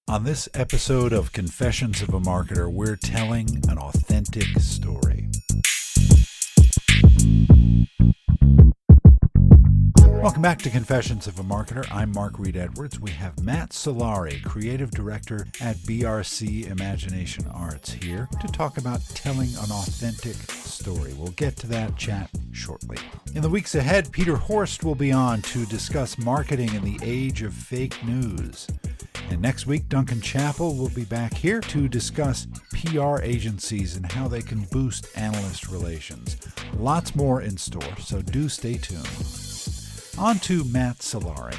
On this episode of Confessions of a Marketer, we're telling an authentic story. Welcome back to Confessions of a Marketer. I'm Mark Reed Edwards. We have Matt Solari, Creative Director at BRC Imagination Arts, here to talk about telling an authentic story. We'll get to that chat shortly. In the weeks ahead, Peter Horst will be on to discuss marketing in the age of fake news. And next week, Duncan Chappell will be back here to discuss PR agencies and how they can boost analyst relations. Lots more in store, so do stay tuned. On to Matt Solari.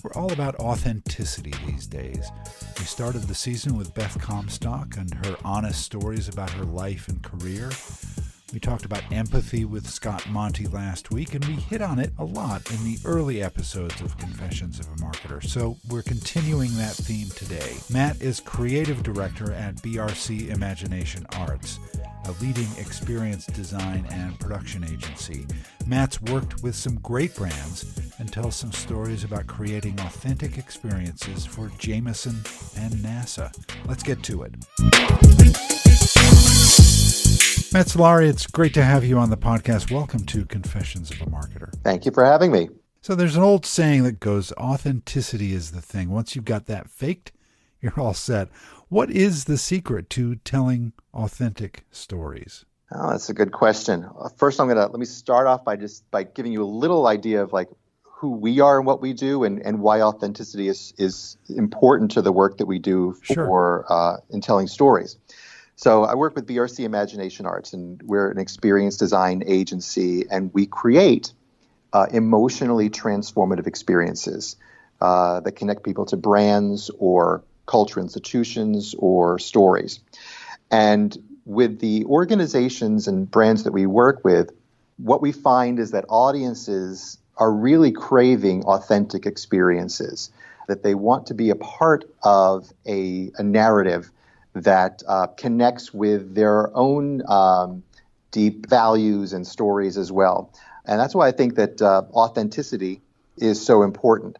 We're all about authenticity these days. We started the season with Beth Comstock and her honest stories about her life and career. We talked about empathy with Scott Monty last week, and we hit on it a lot in the early episodes of Confessions of a Marketer, so we're continuing that theme today. Matt is Creative Director at BRC Imagination Arts, a leading experience design and production agency. Matt's worked with some great brands and tells some stories about creating authentic experiences for Jameson and NASA. Let's get to it. Matt Solari, it's great to have you on the podcast. Welcome to Confessions of a Marketer. Thank you for having me. So there's an old saying that goes, authenticity is the thing. Once you've got that faked, you're all set. What is the secret to telling authentic stories? Oh, that's a good question. First, let me start off by giving you a little idea of who we are and what we do and why authenticity is important to the work that we do in telling stories. So I work with BRC Imagination Arts, and we're an experience design agency, and we create emotionally transformative experiences that connect people to brands or culture institutions or stories. And with the organizations and brands that we work with, what we find is that audiences are really craving authentic experiences, that they want to be a part of a narrative that connects with their own deep values and stories as well. And that's why I think that authenticity is so important.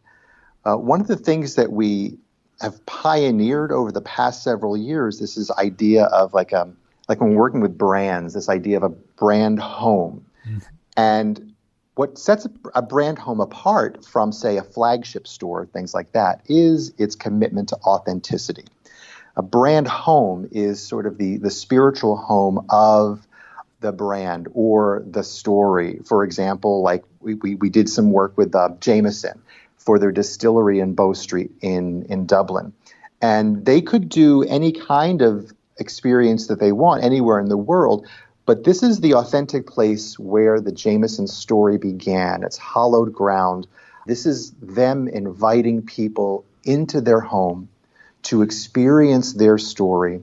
One of the things that we have pioneered over the past several years, this idea of like when we're working with brands, this idea of a brand home. Mm-hmm. And what sets a brand home apart from, say, a flagship store, things like that, is its commitment to authenticity. A brand home is sort of the spiritual home of the brand or the story. For example, like we did some work with Jameson for their distillery in Bow Street in Dublin. And they could do any kind of experience that they want anywhere in the world, but this is the authentic place where the Jameson story began. It's hallowed ground. This is them inviting people into their home to experience their story,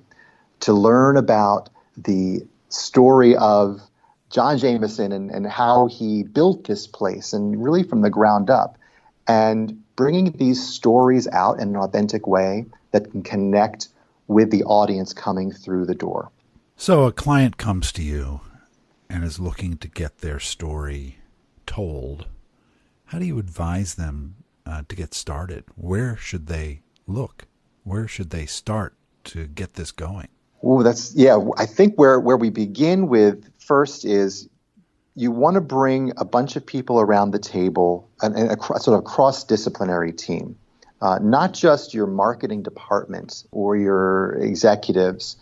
to learn about the story of John Jameson and how he built this place, and really from the ground up, and bringing these stories out in an authentic way that can connect with the audience coming through the door. So a client comes to you and is looking to get their story told. How do you advise them to get started? Where should they look? Where should they start to get this going? Oh, I think where we begin with first is you want to bring a bunch of people around the table and a sort of cross-disciplinary team, not just your marketing department or your executives,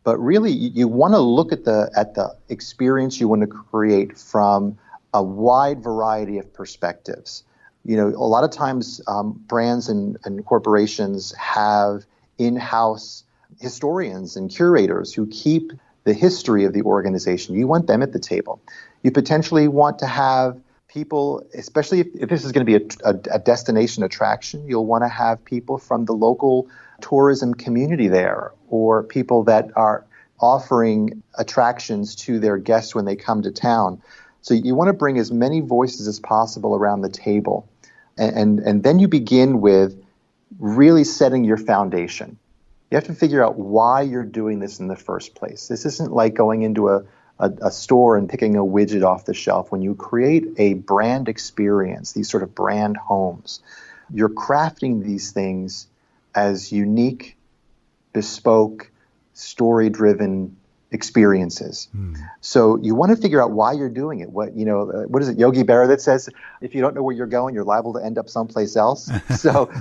but really you want to look at the experience you want to create from a wide variety of perspectives. You know, a lot of times brands and corporations have in-house historians and curators who keep the history of the organization. You want them at the table. You potentially want to have people, especially if this is going to be a destination attraction, you'll want to have people from the local tourism community there, or people that are offering attractions to their guests when they come to town. So you want to bring as many voices as possible around the table. And then you begin with really setting your foundation. You have to figure out why you're doing this in the first place. This isn't like going into a store and picking a widget off the shelf. When you create a brand experience, these sort of brand homes, you're crafting these things as unique, bespoke, story-driven experiences. So you want to figure out why you're doing it. What is it, Yogi Berra that says, if you don't know where you're going, you're liable to end up someplace else. So,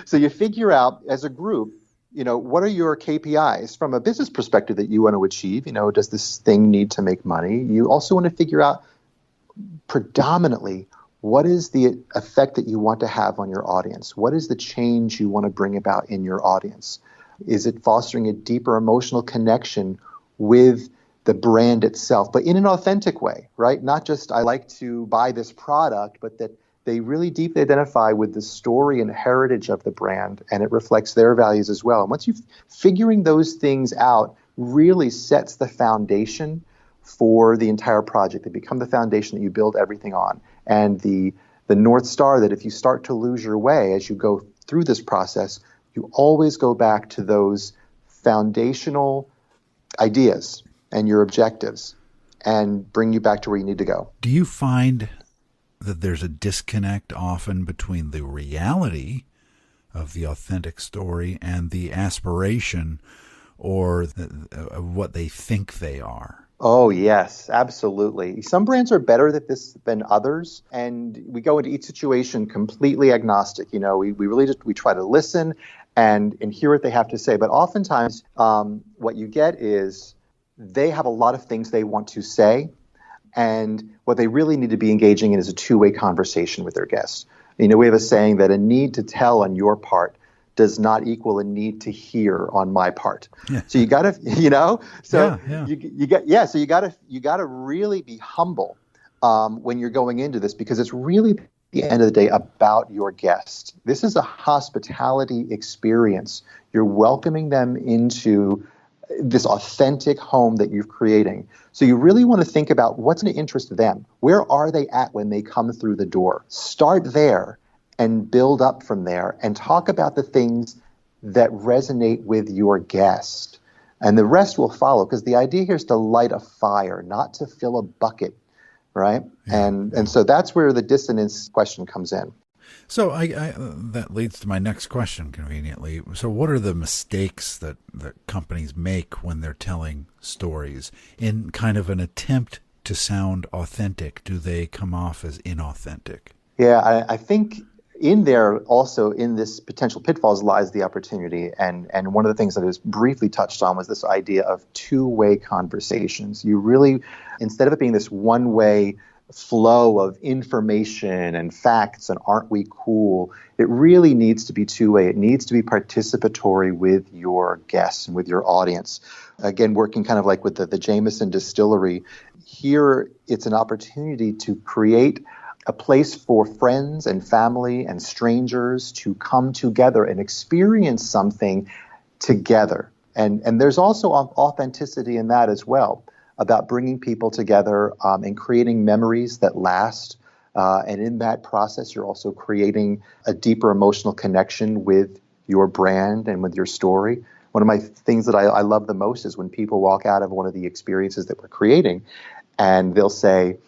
so you figure out as a group, what are your KPIs from a business perspective that you want to achieve? Does this thing need to make money? You also want to figure out predominantly what is the effect that you want to have on your audience? What is the change you want to bring about in your audience? Is it fostering a deeper emotional connection with the brand itself, but in an authentic way, right? Not just I like to buy this product, but that they really deeply identify with the story and heritage of the brand, and it reflects their values as well. And once you're figuring those things out, really sets the foundation for the entire project. They become the foundation that you build everything on. And the North Star that if you start to lose your way as you go through this process, you always go back to those foundational ideas and your objectives and bring you back to where you need to go. Do you find that there's a disconnect often between the reality of the authentic story and the aspiration or what they think they are? Oh, yes, absolutely. Some brands are better at this than others, and we go into each situation completely agnostic. We really we try to listen and hear what they have to say. But oftentimes what you get is they have a lot of things they want to say, and what they really need to be engaging in is a two-way conversation with their guests. We have a saying that a need to tell on your part does not equal a need to hear on my part. Yeah. So you got to, you got to really be humble when you're going into this, because it's really at the end of the day about your guest. This is a hospitality experience. You're welcoming them into this authentic home that you're creating. So you really want to think about what's going to interest them. Where are they at when they come through the door? Start there and build up from there and talk about the things that resonate with your guest. And the rest will follow, because the idea here is to light a fire, not to fill a bucket, right? Yeah. And so that's where the dissonance question comes in. So I that leads to my next question, conveniently. So what are the mistakes that companies make when they're telling stories in kind of an attempt to sound authentic? Do they come off as inauthentic? Yeah, I think in there also in this potential pitfalls lies the opportunity. And one of the things that is briefly touched on was this idea of two-way conversations. You really, instead of it being this one-way flow of information and facts and aren't we cool, it really needs to be two-way. It needs to be participatory with your guests and with your audience. Again, working kind of like with the Jameson distillery, here it's an opportunity to create a place for friends and family and strangers to come together and experience something together. And there's also authenticity in that as well, about bringing people together and creating memories that last. And in that process, you're also creating a deeper emotional connection with your brand and with your story. One of my things that I love the most is when people walk out of one of the experiences that we're creating and they'll say,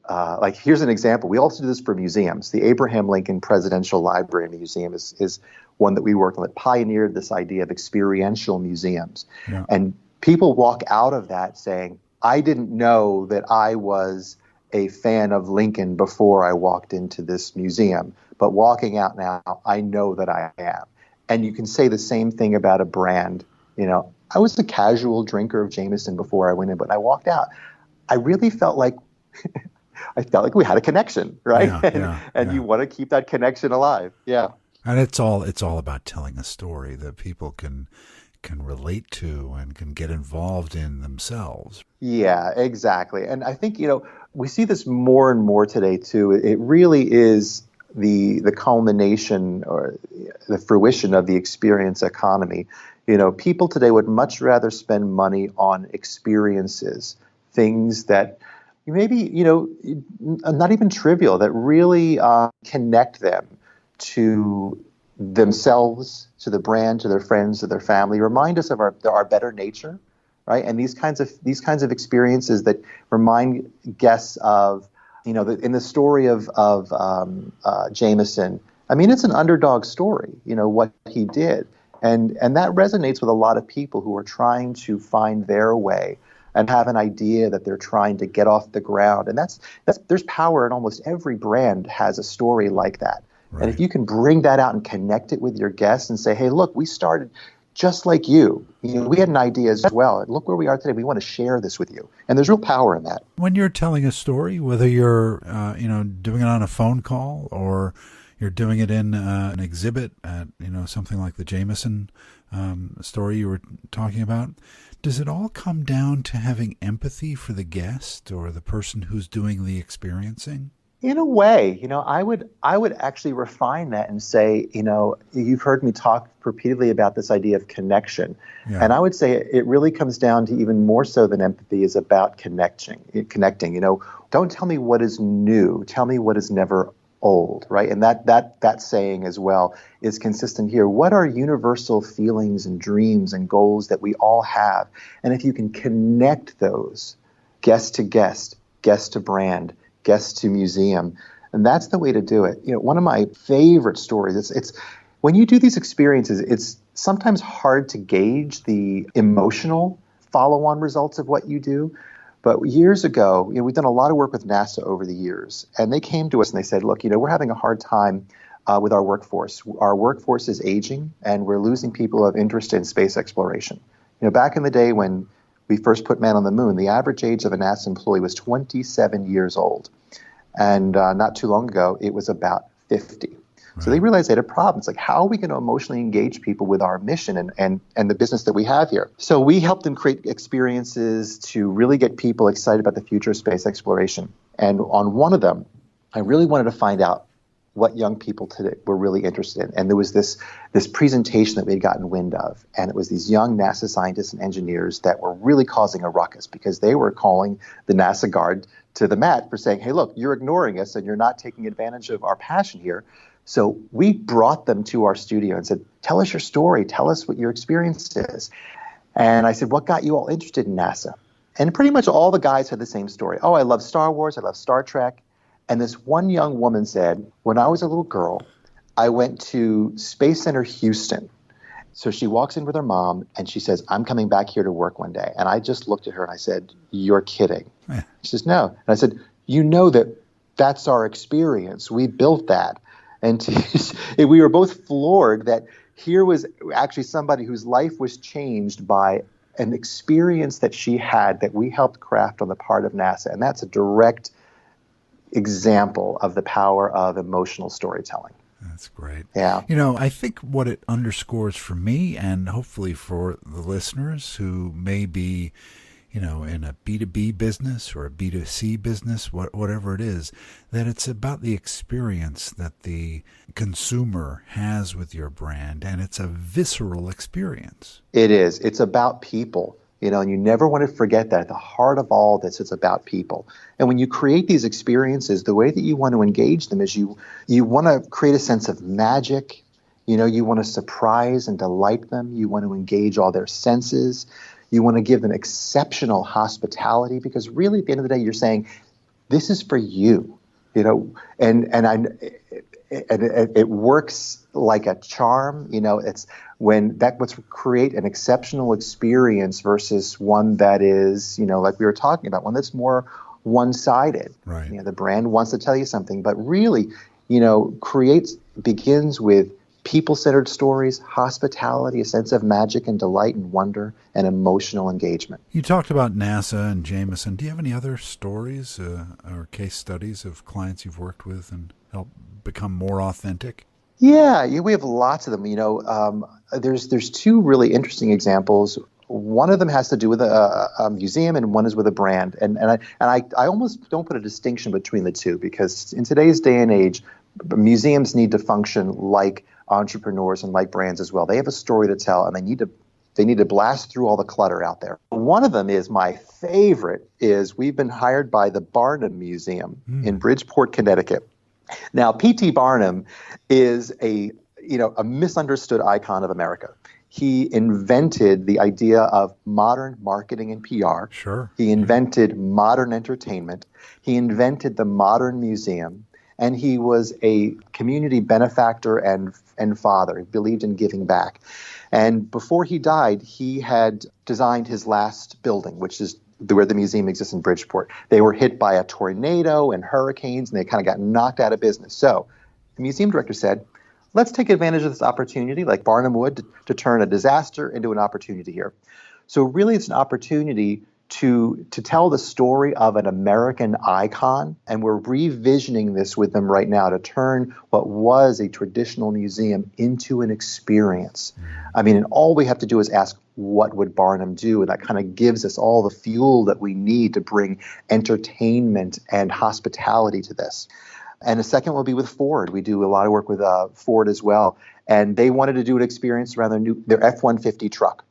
like, here's an example. We also do this for museums. The Abraham Lincoln Presidential Library Museum is one that we worked on that pioneered this idea of experiential museums. Yeah. And people walk out of that saying, I didn't know that I was a fan of Lincoln before I walked into this museum, but walking out now, I know that I am. And you can say the same thing about a brand. I was a casual drinker of Jameson before I went in, but I walked out. I really felt like we had a connection, right? And you want to keep that connection alive. Yeah. And it's all about telling a story that people can relate to and can get involved in themselves. Yeah, exactly. And I think, we see this more and more today too. It really is the culmination or the fruition of the experience economy. People today would much rather spend money on experiences, things that maybe, not even trivial, that really connect them to themselves, to the brand, to their friends, to their family, remind us of our better nature, right? And these kinds of experiences that remind guests of, in the story of Jameson, I mean, it's an underdog story, what he did. And that resonates with a lot of people who are trying to find their way and have an idea that they're trying to get off the ground. And there's power in almost every brand has a story like that. Right. And if you can bring that out and connect it with your guests and say, hey, look, we started just like you. We had an idea as well. And look where we are today. We want to share this with you. And there's real power in that. When you're telling a story, whether you're, doing it on a phone call or you're doing it in an exhibit at, something like the Jameson story you were talking about, does it all come down to having empathy for the guest or the person who's doing the experiencing? In a way, I would actually refine that and say, you've heard me talk repeatedly about this idea of connection. Yeah. And I would say it really comes down to even more so than empathy is about connecting. Don't tell me what is new. Tell me what is never old, right? And that saying as well is consistent here. What are universal feelings and dreams and goals that we all have? And if you can connect those, guest to guest, guest to brand, guest to museum, and that's the way to do it. One of my favorite stories, it's when you do these experiences, it's sometimes hard to gauge the emotional follow-on results of what you do. But years ago, we've done a lot of work with NASA over the years, and they came to us and they said, look, we're having a hard time with our workforce. Our workforce is aging, and we're losing people who have interest in space exploration. Back in the day when we first put man on the moon, the average age of a NASA employee was 27 years old. And not too long ago, it was about 50. Right. So they realized they had a problem. It's like, how are we going to emotionally engage people with our mission and the business that we have here? So we helped them create experiences to really get people excited about the future of space exploration. And on one of them, I really wanted to find out what young people today were really interested in. And there was this presentation that we had gotten wind of. And it was these young NASA scientists and engineers that were really causing a ruckus because they were calling the NASA guard to the mat for saying, hey, look, you're ignoring us and you're not taking advantage of our passion here. So we brought them to our studio and said, tell us your story. Tell us what your experience is. And I said, what got you all interested in NASA? And pretty much all the guys had the same story. Oh, I love Star Wars. I love Star Trek. And this one young woman said, when I was a little girl, I went to Space Center Houston. So she walks in with her mom and she says, I'm coming back here to work one day. And I just looked at her and I said, you're kidding. Yeah. She says, no. And I said, that's our experience. We built that. And we were both floored that here was actually somebody whose life was changed by an experience that she had that we helped craft on the part of NASA. And that's a direct example of the power of emotional storytelling. That's great. Yeah. I think what it underscores for me and hopefully for the listeners who may be, in a B2B business or a B2C business, whatever it is, that it's about the experience that the consumer has with your brand, and it's a visceral experience. It is. It's about people. And you never want to forget that at the heart of all this, it's about people. And when you create these experiences, the way that you want to engage them is you want to create a sense of magic. You want to surprise and delight them. You want to engage all their senses. You want to give them exceptional hospitality because really at the end of the day, you're saying, this is for you, and it works like a charm. It's when that would create an exceptional experience versus one that is, like we were talking about, one that's more one-sided. Right. The brand wants to tell you something, but really, begins with people-centered stories, hospitality, a sense of magic and delight and wonder, and emotional engagement. You talked about NASA and Jameson. Do you have any other stories or case studies of clients you've worked with and helped become more authentic? Yeah, we have lots of them. There's two really interesting examples. One of them has to do with a museum, and one is with a brand. And I almost don't put a distinction between the two because in today's day and age, museums need to function like entrepreneurs and like brands as well. They have a story to tell, and they need to blast through all the clutter out there. One of them is my favorite. Is we've been hired by the Barnum Museum in Bridgeport, Connecticut. Now, P.T. Barnum is a misunderstood icon of America. He invented the idea of modern marketing and PR. Sure. He invented modern entertainment. He invented the modern museum. and he was a community benefactor and father. He believed in giving back. And before he died, he had designed his last building, which is where the museum exists in Bridgeport. They were hit by a tornado and hurricanes, and they kind of got knocked out of business. So the museum director said, let's take advantage of this opportunity, like Barnum would, to turn a disaster into an opportunity here. So really, it's an opportunity to tell the story of an American icon, and we're revisioning this with them right now to turn what was a traditional museum into an experience. I mean, and all we have to do is ask, what would Barnum do? And that kind of gives us all the fuel that we need to bring entertainment and hospitality to this. And the second will be with Ford. We do a lot of work with Ford as well. And they wanted to do an experience around their F-150 truck,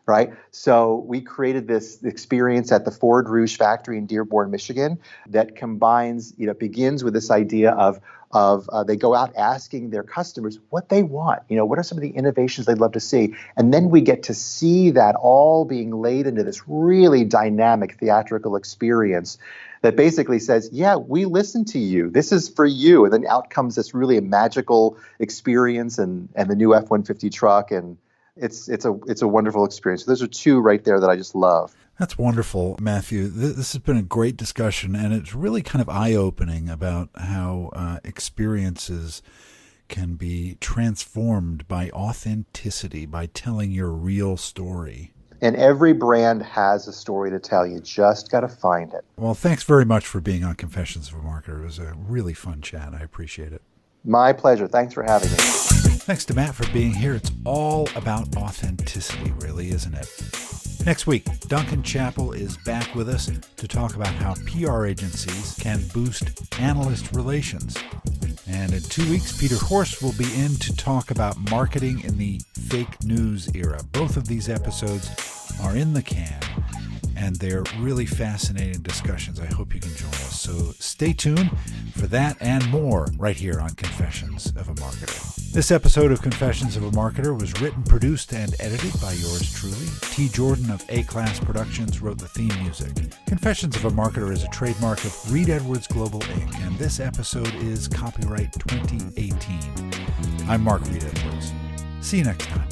right? So we created this experience at the Ford Rouge factory in Dearborn, Michigan, that combines, begins with this idea of they go out asking their customers what they want, what are some of the innovations they'd love to see. And then we get to see that all being laid into this really dynamic theatrical experience that basically says, yeah, we listen to you. This is for you. And then out comes this really magical experience and the new F-150 truck. And it's a wonderful experience. Those are two right there that I just love. That's wonderful, Matthew. This has been a great discussion, and it's really kind of eye-opening about how experiences can be transformed by authenticity, by telling your real story. And every brand has a story to tell. You just got to find it. Well, thanks very much for being on Confessions of a Marketer. It was a really fun chat. I appreciate it. My pleasure. Thanks for having me. Thanks to Matt for being here. It's all about authenticity, really, isn't it? Next week, Duncan Chappell is back with us to talk about how PR agencies can boost analyst relations. And in 2 weeks, Peter Horst will be in to talk about marketing in the fake news era. Both of these episodes are in the can, and they're really fascinating discussions. I hope you can join us. So stay tuned for that and more right here on Confessions of a Marketer. This episode of Confessions of a Marketer was written, produced, and edited by yours truly. T. Jordan of A-Class Productions wrote the theme music. Confessions of a Marketer is a trademark of Reed Edwards Global Inc., and this episode is copyright 2018. I'm Mark Reed Edwards. See you next time.